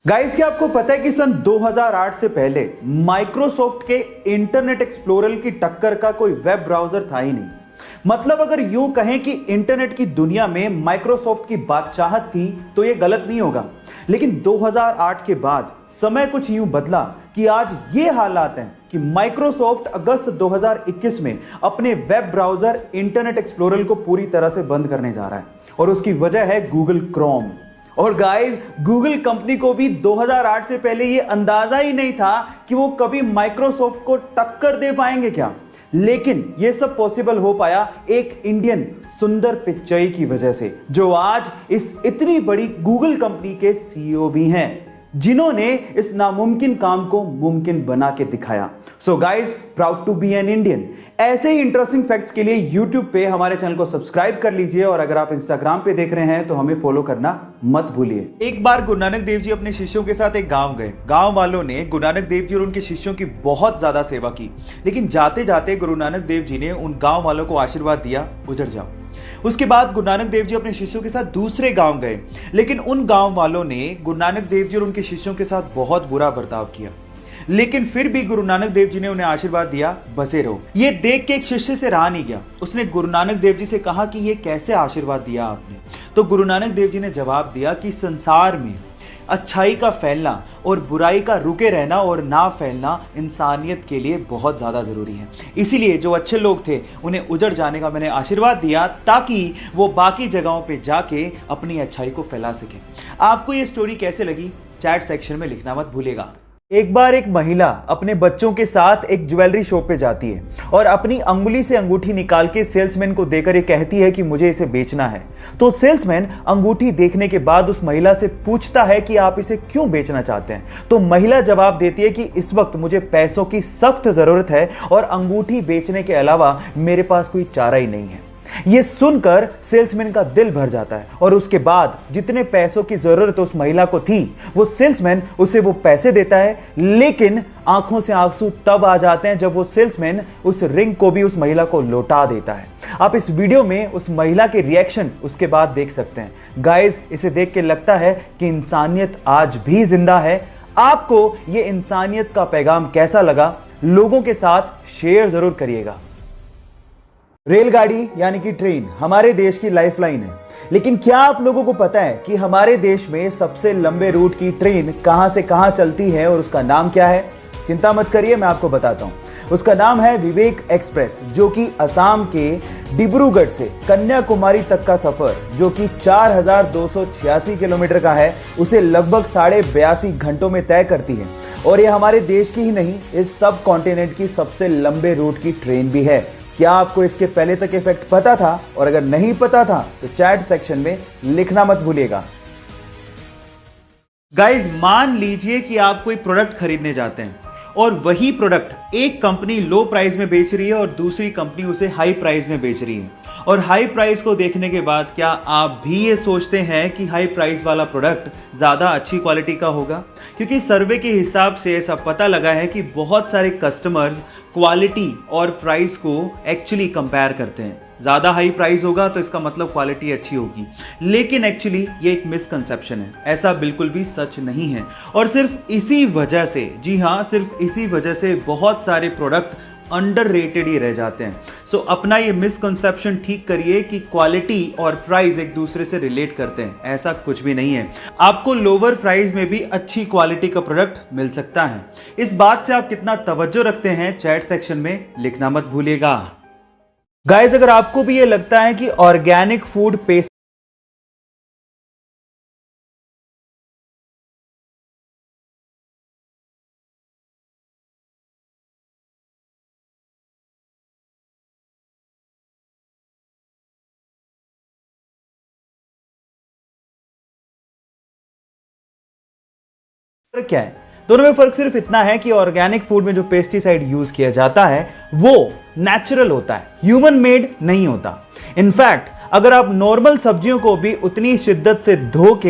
Guys, क्या आपको पता है कि सन 2008 से पहले माइक्रोसॉफ्ट के इंटरनेट एक्सप्लोरर की टक्कर का कोई वेब ब्राउजर था ही नहीं। मतलब अगर यूं कहें कि इंटरनेट की दुनिया में माइक्रोसॉफ्ट की बादशाहत थी तो यह गलत नहीं होगा। लेकिन 2008 के बाद समय कुछ यूं बदला कि आज ये हालात हैं कि माइक्रोसॉफ्ट अगस्त 2021 में अपने वेब ब्राउजर इंटरनेट एक्सप्लोरर को पूरी तरह से बंद करने जा रहा है और उसकी वजह है गूगल क्रोम। और गाइस, गूगल कंपनी को भी 2008 से पहले ये अंदाजा ही नहीं था कि वो कभी माइक्रोसॉफ्ट को टक्कर दे पाएंगे क्या। लेकिन ये सब पॉसिबल हो पाया एक इंडियन सुंदर पिच्चई की वजह से, जो आज इस इतनी बड़ी गूगल कंपनी के सीईओ भी हैं, जिन्होंने इस नामुमकिन काम को मुमकिन बना के दिखाया। So guys, proud to be an Indian. ऐसे ही इंटरेस्टिंग फैक्ट्स के लिए यूट्यूब पे हमारे चैनल को सब्सक्राइब कर लीजिए और अगर आप इंस्टाग्राम पे देख रहे हैं तो हमें फॉलो करना मत भूलिए। एक बार गुरु नानक देव जी अपने शिष्यों के साथ एक गांव गए। गांव वालों ने गुरु नानक देव जी और उनके शिष्यों की बहुत ज्यादा सेवा की, लेकिन जाते जाते गुरु नानक देव जी ने उन गांव वालों को आशीर्वाद दिया, उधर जाओ। उसके बाद गुरु नानक देव जी अपने शिष्यों के साथ दूसरे गांव गए, लेकिन उन गांव वालों ने गुरु नानक देव जी और उनके शिष्यों के साथ बहुत बुरा बर्ताव किया। लेकिन फिर भी गुरु नानक देव जी ने उन्हें आशीर्वाद दिया, बसे रहो। ये देख के एक शिष्य से रहा नहीं गया। उसने गुरु नानक देव जी से कहा कि ये कैसे आशीर्वाद दिया आपने। तो गुरु नानक देव जी ने जवाब दिया कि संसार में अच्छाई का फैलना और बुराई का रुके रहना और ना फैलना इंसानियत के लिए बहुत ज्यादा जरूरी है। इसीलिए जो अच्छे लोग थे उन्हें उजड़ जाने का मैंने आशीर्वाद दिया, ताकि वो बाकी जगहों पे जाके अपनी अच्छाई को फैला सके। आपको ये स्टोरी कैसे लगी, चैट सेक्शन में लिखना मत भूलिएगा। एक बार एक महिला अपने बच्चों के साथ एक ज्वेलरी शॉप पे जाती है और अपनी अंगुली से अंगूठी निकाल के सेल्समैन को देकर ये कहती है कि मुझे इसे बेचना है। तो सेल्समैन अंगूठी देखने के बाद उस महिला से पूछता है कि आप इसे क्यों बेचना चाहते हैं। तो महिला जवाब देती है कि इस वक्त मुझे पैसों की सख्त जरूरत है और अंगूठी बेचने के अलावा मेरे पास कोई चारा ही नहीं है। यह सुनकर सेल्समैन का दिल भर जाता है और उसके बाद जितने पैसों की जरूरत उस महिला को थी वो सेल्समैन उसे वो पैसे देता है। लेकिन आंखों से आंसू तब आ जाते हैं जब वो सेल्समैन उस रिंग को भी उस महिला को लौटा देता है। आप इस वीडियो में उस महिला के रिएक्शन उसके बाद देख सकते हैं। गाइस, इसे देख के लगता है कि इंसानियत आज भी जिंदा है। आपको ये इंसानियत का पैगाम कैसा लगा, लोगों के साथ शेयर जरूर करिएगा। रेलगाड़ी यानी कि ट्रेन हमारे देश की लाइफलाइन है, लेकिन क्या आप लोगों को पता है कि हमारे देश में सबसे लंबे रूट की ट्रेन कहां से कहां चलती है और उसका नाम क्या है? चिंता मत करिए, मैं आपको बताता हूं। उसका नाम है विवेक एक्सप्रेस, जो कि असम के डिब्रूगढ़ से कन्याकुमारी तक का सफर, जो कि 4286 किलोमीटर का है, उसे लगभग 82.5 घंटों में तय करती है। और यह हमारे देश की ही नहीं, इस सब कॉन्टिनेंट की सबसे लंबे रूट की ट्रेन भी है। क्या आपको इसके पहले तक इफेक्ट पता था? और अगर नहीं पता था तो चैट सेक्शन में लिखना मत भूलिएगा। गाइस, मान लीजिए कि आप कोई प्रोडक्ट खरीदने जाते हैं और वही प्रोडक्ट एक कंपनी लो प्राइस में बेच रही है और दूसरी कंपनी उसे हाई प्राइस में बेच रही है। और हाई प्राइस को देखने के बाद क्या आप भी ये सोचते हैं कि हाई प्राइस वाला प्रोडक्ट ज़्यादा अच्छी क्वालिटी का होगा? क्योंकि सर्वे के हिसाब से ऐसा पता लगा है कि बहुत सारे कस्टमर्स क्वालिटी और प्राइस को एक्चुअली कंपेयर करते हैं। ज़्यादा हाई प्राइस होगा तो इसका मतलब क्वालिटी अच्छी होगी, लेकिन एक्चुअली ये एक मिसकंसेप्शन है। ऐसा बिल्कुल भी सच नहीं है। और सिर्फ इसी वजह से, जी हाँ, सिर्फ इसी वजह से बहुत सारे प्रोडक्ट अंडररेटेड ही रह जाते हैं। सो अपना ये मिसकंसेप्शन ठीक करिए कि क्वालिटी और प्राइस एक दूसरे से रिलेट करते हैं। ऐसा कुछ भी नहीं है। आपको लोअर प्राइस में भी अच्छी क्वालिटी का प्रोडक्ट मिल सकता है। इस बात से आप कितना तवज्जो रखते हैं, चैट सेक्शन में लिखना मत भूलिएगा। गाइस, अगर आपको भी ये लगता है कि ऑर्गेनिक फूड पेस्ट क्या है, दोनों में फर्क सिर्फ इतना है कि ऑर्गेनिक फूड में जो पेस्टिसाइड यूज किया जाता है वो नेचुरल होता है, ह्यूमन मेड नहीं होता। इनफैक्ट अगर आप नॉर्मल सब्जियों को भी उतनी शिद्दत से धो के